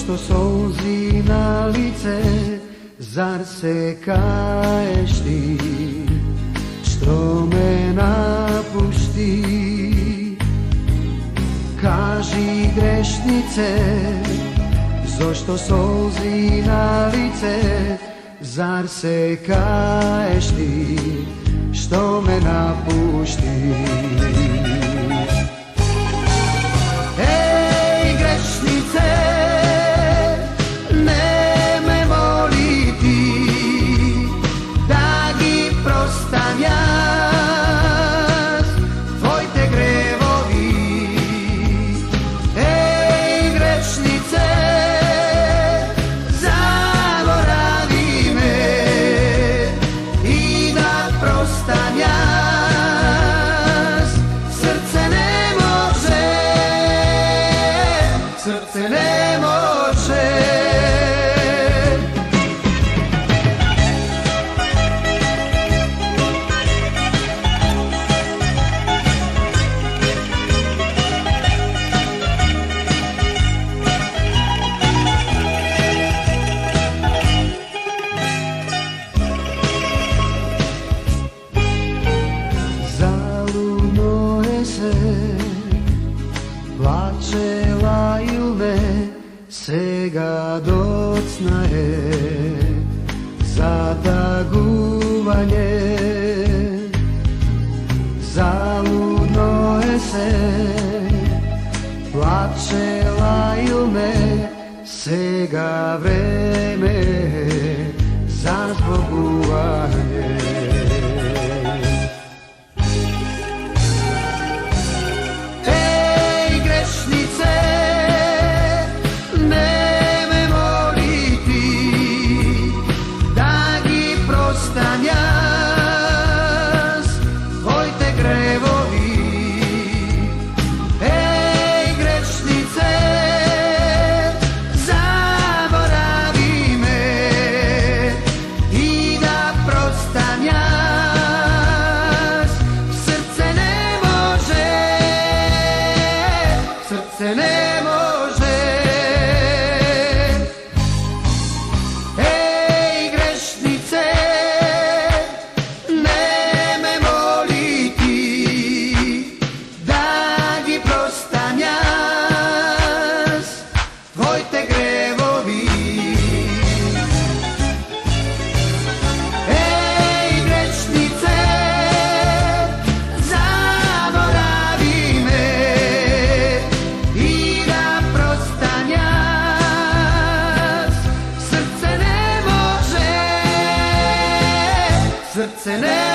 Zašto solzi na lice, zar se kaješ ti, što me napušti? Kaži grešnice, zašto solzi na lice, zar se kaješ ti, što me napušti? Ej, grešnice, neme moliti, da gi prostam jaz, tvoj te grevovi. Ej, grešnice, zaboravi me i da prostam jaz, srce ne može, srce ne može. Zaludno je se, plačela me, sega docnaje za taguvanje. Zaludno je se, plačela me, sega vreme za zboguvanje. Srce ne može. Ej, grešnice, neme moliti, da gi prostam jaz, tvoj te grevovi. Ej, grešnice, zaboravi me i da prostam jaz, srce ne može, srce ne može.